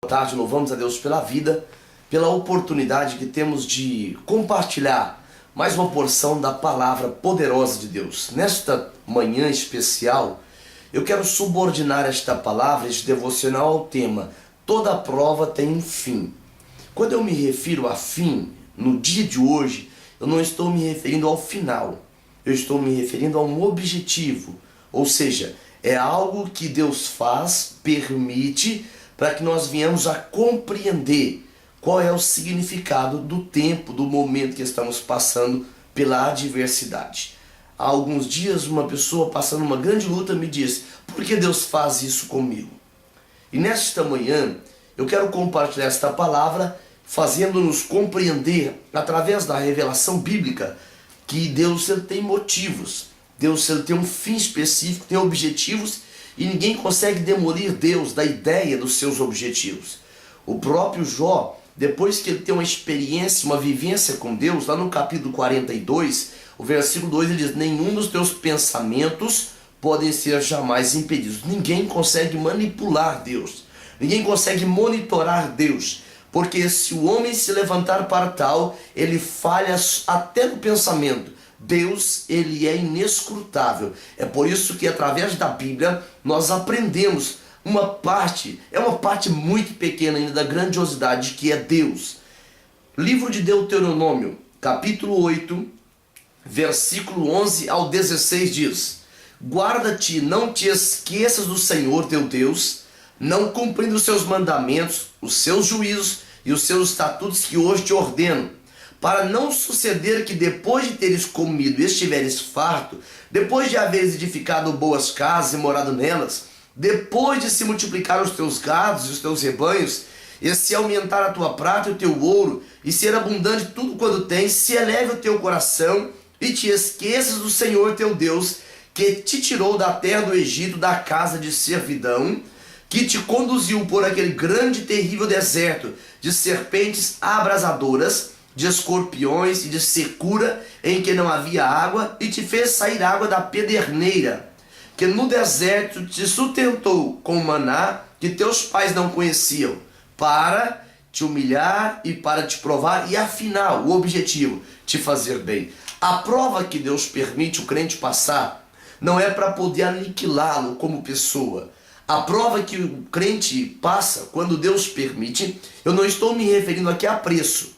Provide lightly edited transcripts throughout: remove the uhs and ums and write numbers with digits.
Tarde, louvamos a Deus pela vida, pela oportunidade que temos de compartilhar mais uma porção da palavra poderosa de Deus. Nesta manhã especial, eu quero subordinar esta palavra, este devocional ao tema: toda prova tem um fim. Quando eu me refiro a fim, no dia de hoje, eu não estou me referindo ao final, eu estou me referindo a um objetivo, ou seja, é algo que Deus faz, permite, para que nós venhamos a compreender qual é o significado do tempo, do momento que estamos passando pela adversidade. Há alguns dias uma pessoa passando uma grande luta me disse: por que Deus faz isso comigo? E nesta manhã eu quero compartilhar esta palavra, fazendo-nos compreender através da revelação bíblica que Deus ele tem motivos, Deus ele tem um fim específico, tem objetivos, e ninguém consegue demolir Deus da ideia dos seus objetivos. O próprio Jó, depois que ele tem uma experiência, uma vivência com Deus, lá no capítulo 42, o versículo 2, ele diz: nenhum dos teus pensamentos podem ser jamais impedidos. Ninguém consegue manipular Deus, ninguém consegue monitorar Deus, porque se o homem se levantar para tal, ele falha até no pensamento. Deus, ele é inescrutável. É por isso que através da Bíblia nós aprendemos uma parte muito pequena ainda da grandiosidade que é Deus. Livro de Deuteronômio, capítulo 8, versículo 11 ao 16 diz: guarda-te, não te esqueças do Senhor teu Deus, não cumprindo os seus mandamentos, os seus juízos e os seus estatutos que hoje te ordeno, para não suceder que depois de teres comido e estiveres farto, depois de haveres edificado boas casas e morado nelas, depois de se multiplicar os teus gados e os teus rebanhos, e se aumentar a tua prata e o teu ouro, e ser abundante tudo quanto tens, se eleve o teu coração e te esqueças do Senhor teu Deus, que te tirou da terra do Egito, da casa de servidão, que te conduziu por aquele grande e terrível deserto, de serpentes abrasadoras, de escorpiões e de secura, em que não havia água, e te fez sair água da pederneira, que no deserto te sustentou com maná que teus pais não conheciam, para te humilhar e para te provar, e afinal, o objetivo, te fazer bem. A prova que Deus permite o crente passar não é para poder aniquilá-lo como pessoa. A prova que o crente passa, quando Deus permite, eu não estou me referindo aqui a preço.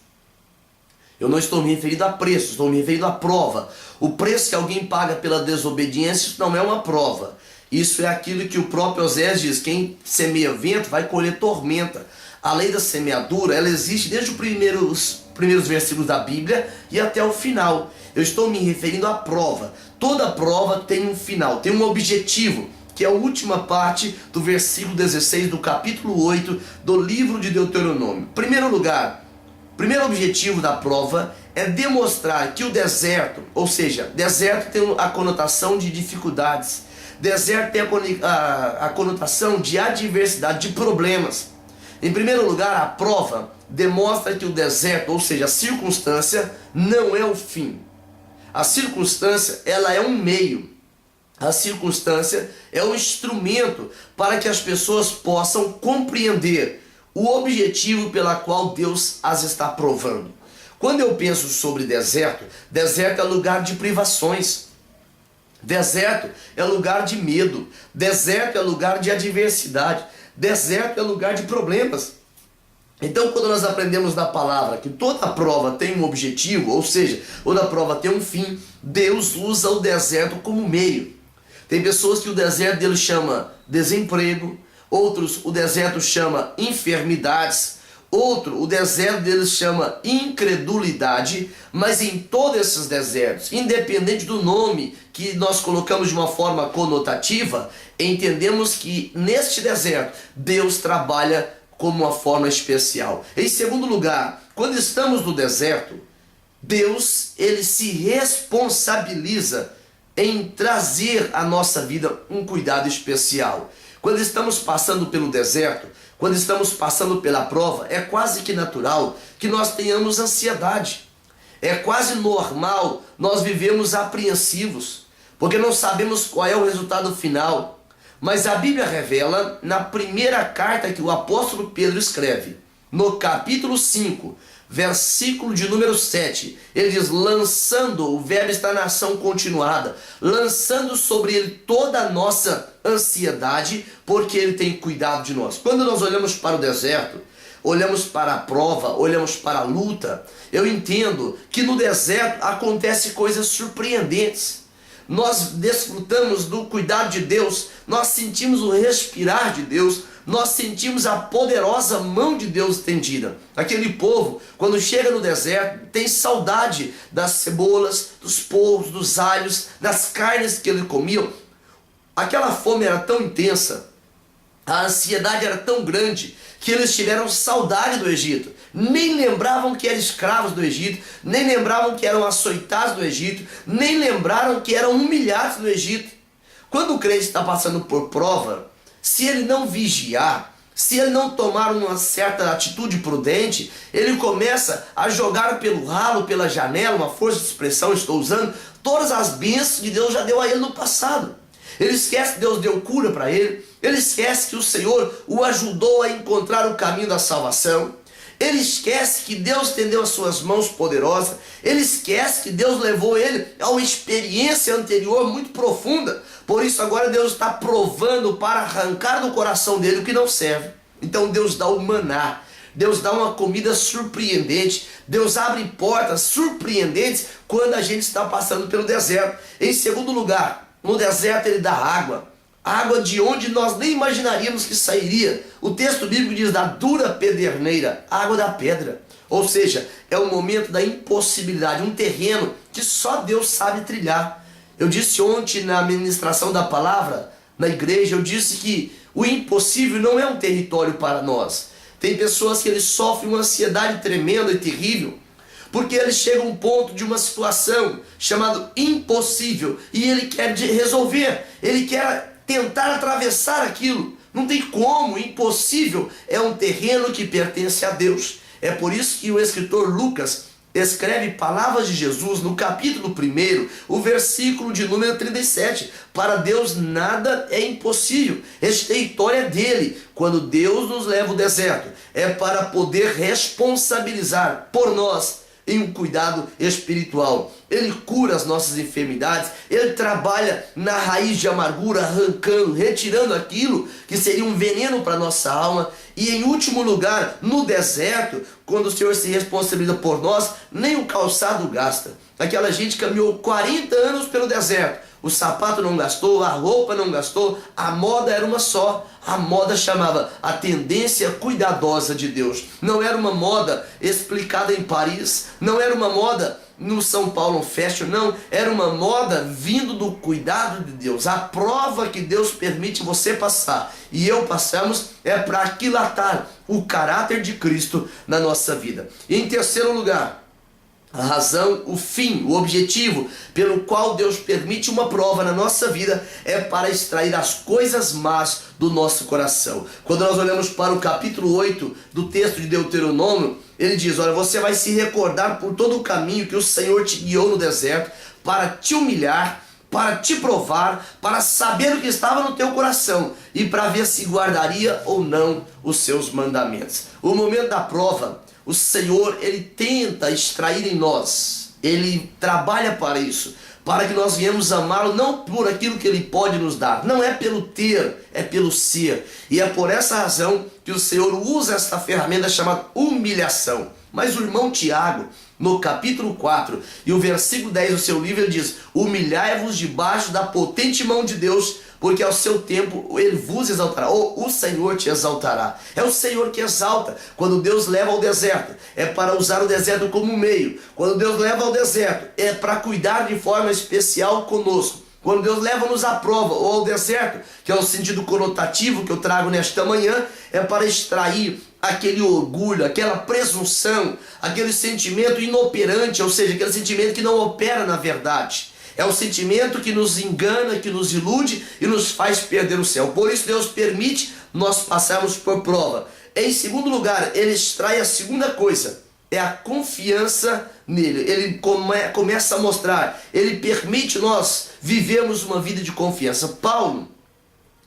Eu não estou me referindo a preço, estou me referindo a prova. O preço que alguém paga pela desobediência, isso não é uma prova. Isso é aquilo que o próprio Osés diz: quem semeia vento vai colher tormenta. A lei da semeadura, ela existe desde os primeiros versículos da Bíblia e até o final. Eu estou me referindo à prova. Toda prova tem um final, tem um objetivo, que é a última parte do versículo 16 do capítulo 8 do livro de Deuteronômio. Primeiro objetivo da prova é demonstrar que o deserto, ou seja, deserto tem a conotação de dificuldades, deserto tem a conotação de adversidade, de problemas. Em primeiro lugar, a prova demonstra que o deserto, ou seja, a circunstância, não é o fim. A circunstância, ela é um meio. A circunstância é um instrumento para que as pessoas possam compreender o objetivo pela qual Deus as está provando. Quando eu penso sobre deserto, deserto é lugar de privações, deserto é lugar de medo, deserto é lugar de adversidade, deserto é lugar de problemas. Então, quando nós aprendemos da palavra que toda prova tem um objetivo, ou seja, toda prova tem um fim, Deus usa o deserto como meio. Tem pessoas que o deserto deles chama desemprego, outros o deserto chama enfermidades, outro o deserto deles chama incredulidade, mas em todos esses desertos, independente do nome que nós colocamos de uma forma conotativa, entendemos que neste deserto Deus trabalha como uma forma especial. Em segundo lugar, quando estamos no deserto, Deus ele se responsabiliza em trazer à nossa vida um cuidado especial. Quando estamos passando pelo deserto, quando estamos passando pela prova, é quase que natural que nós tenhamos ansiedade. É quase normal nós vivemos apreensivos, porque não sabemos qual é o resultado final. Mas a Bíblia revela na primeira carta que o apóstolo Pedro escreve, no capítulo 5, versículo de número 7, ele diz, lançando, o verbo está na ação continuada, lançando sobre ele toda a nossa ansiedade, porque ele tem cuidado de nós. Quando nós olhamos para o deserto, olhamos para a prova, olhamos para a luta, eu entendo que no deserto acontecem coisas surpreendentes. Nós desfrutamos do cuidado de Deus, nós sentimos o respirar de Deus, nós sentimos a poderosa mão de Deus estendida. Aquele povo, quando chega no deserto, tem saudade das cebolas, dos polvos, dos alhos, das carnes que eles comiam. Aquela fome era tão intensa, a ansiedade era tão grande, que eles tiveram saudade do Egito. Nem lembravam que eram escravos do Egito, nem lembravam que eram açoitados do Egito, nem lembraram que eram humilhados do Egito. Quando o crente está passando por prova, se ele não vigiar, se ele não tomar uma certa atitude prudente, ele começa a jogar pelo ralo, pela janela, uma força de expressão estou usando, todas as bênçãos que Deus já deu a ele no passado. Ele esquece que Deus deu cura para ele, ele esquece que o Senhor o ajudou a encontrar o caminho da salvação, ele esquece que Deus estendeu as suas mãos poderosas, ele esquece que Deus levou ele a uma experiência anterior muito profunda. Por isso agora Deus está provando para arrancar do coração dele o que não serve. Então Deus dá o maná, Deus dá uma comida surpreendente, Deus abre portas surpreendentes quando a gente está passando pelo deserto. Em segundo lugar, no deserto ele dá água, água de onde nós nem imaginaríamos que sairia. O texto bíblico diz da dura pederneira, água da pedra. Ou seja, é o momento da impossibilidade, um terreno que só Deus sabe trilhar. Eu disse ontem na ministração da palavra, na igreja, eu disse que o impossível não é um território para nós. Tem pessoas que eles sofrem uma ansiedade tremenda e terrível, porque ele chega a um ponto de uma situação chamada impossível, e ele quer resolver, ele quer tentar atravessar aquilo. Não tem como, impossível é um terreno que pertence a Deus. É por isso que o escritor Lucas escreve palavras de Jesus no capítulo 1, o versículo de número 37. Para Deus nada é impossível. Este território é dele. Quando Deus nos leva ao deserto, é para poder responsabilizar por nós em um cuidado espiritual. Ele cura as nossas enfermidades, ele trabalha na raiz de amargura, arrancando, retirando aquilo que seria um veneno para a nossa alma. E em último lugar, no deserto, quando o Senhor se responsabiliza por nós, nem o calçado gasta. Aquela gente caminhou 40 anos pelo deserto, o sapato não gastou, a roupa não gastou, a moda era uma só. A moda chamava a tendência cuidadosa de Deus. Não era uma moda explicada em Paris, não era uma moda no São Paulo Fashion, não. Era uma moda vindo do cuidado de Deus. A prova que Deus permite você passar e eu passamos é para aquilatar o caráter de Cristo na nossa vida. E em terceiro lugar, a razão, o fim, o objetivo pelo qual Deus permite uma prova na nossa vida é para extrair as coisas más do nosso coração. Quando nós olhamos para o capítulo 8 do texto de Deuteronômio, ele diz, olha, você vai se recordar por todo o caminho que o Senhor te guiou no deserto para te humilhar, para te provar, para saber o que estava no teu coração e para ver se guardaria ou não os seus mandamentos. O momento da prova, o Senhor, ele tenta extrair em nós, ele trabalha para isso, para que nós venhamos amá-lo não por aquilo que ele pode nos dar, não é pelo ter, é pelo ser. E é por essa razão que o Senhor usa esta ferramenta chamada humilhação. Mas o irmão Tiago, no capítulo 4 e o versículo 10 do seu livro, ele diz, humilhai-vos debaixo da potente mão de Deus, porque ao seu tempo ele vos exaltará, ou o Senhor te exaltará. É o Senhor que exalta. Quando Deus leva ao deserto, é para usar o deserto como meio. Quando Deus leva ao deserto, é para cuidar de forma especial conosco. Quando Deus leva-nos à prova ou ao deserto, que é o sentido conotativo que eu trago nesta manhã, é para extrair aquele orgulho, aquela presunção, aquele sentimento inoperante, ou seja, aquele sentimento que não opera na verdade. É o sentimento que nos engana, que nos ilude e nos faz perder o céu. Por isso Deus permite nós passarmos por prova. Em segundo lugar, ele extrai a segunda coisa, é a confiança nele. Ele começa a mostrar, ele permite nós vivermos uma vida de confiança. Paulo,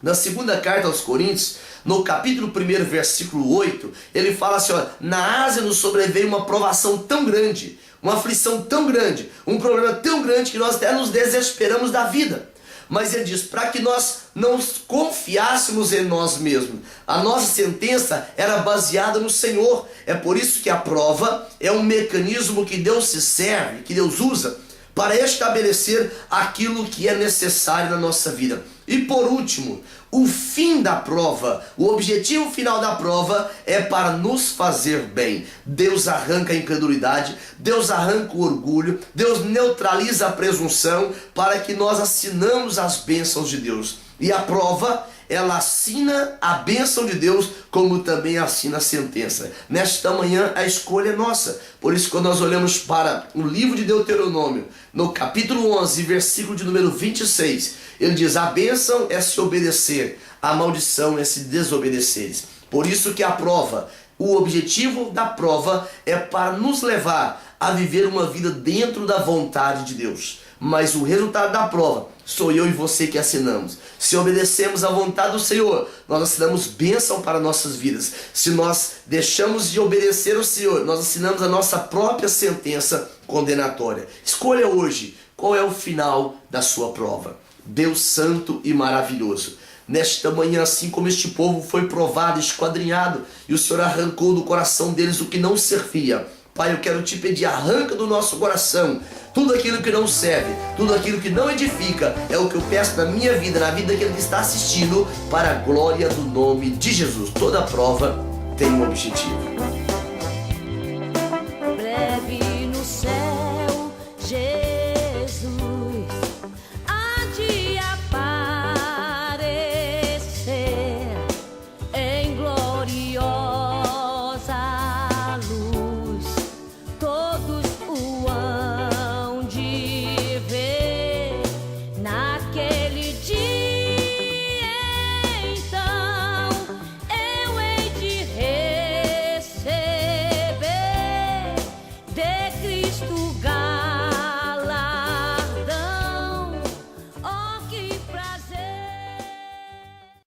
Na segunda carta aos Coríntios, no capítulo 1, versículo 8, ele fala assim, ó, na Ásia nos sobreveio uma provação tão grande, uma aflição tão grande, um problema tão grande que nós até nos desesperamos da vida. Mas ele diz, para que nós não confiássemos em nós mesmos. A nossa sentença era baseada no Senhor. É por isso que a prova é um mecanismo que Deus se serve, que Deus usa para estabelecer aquilo que é necessário na nossa vida. E por último, o fim da prova, o objetivo final da prova é para nos fazer bem. Deus arranca a incredulidade, Deus arranca o orgulho, Deus neutraliza a presunção para que nós assinamos as bênçãos de Deus. E a prova, ela assina a bênção de Deus, como também assina a sentença. Nesta manhã a escolha é nossa. Por isso, quando nós olhamos para o livro de Deuteronômio, no capítulo 11, versículo de número 26, ele diz, a bênção é se obedecer, a maldição é se desobedeceres. Por isso que a prova, o objetivo da prova é para nos levar a viver uma vida dentro da vontade de Deus. Mas o resultado da prova sou eu e você que assinamos. Se obedecemos à vontade do Senhor, nós assinamos bênção para nossas vidas. Se nós deixamos de obedecer ao Senhor, nós assinamos a nossa própria sentença condenatória. Escolha hoje qual é o final da sua prova. Deus santo e maravilhoso, nesta manhã, assim como este povo foi provado, esquadrinhado, e o Senhor arrancou do coração deles o que não servia, Pai, eu quero te pedir, arranca do nosso coração tudo aquilo que não serve, tudo aquilo que não edifica. É o que eu peço na minha vida, na vida daquele que está assistindo, para a glória do nome de Jesus. Toda prova tem um objetivo.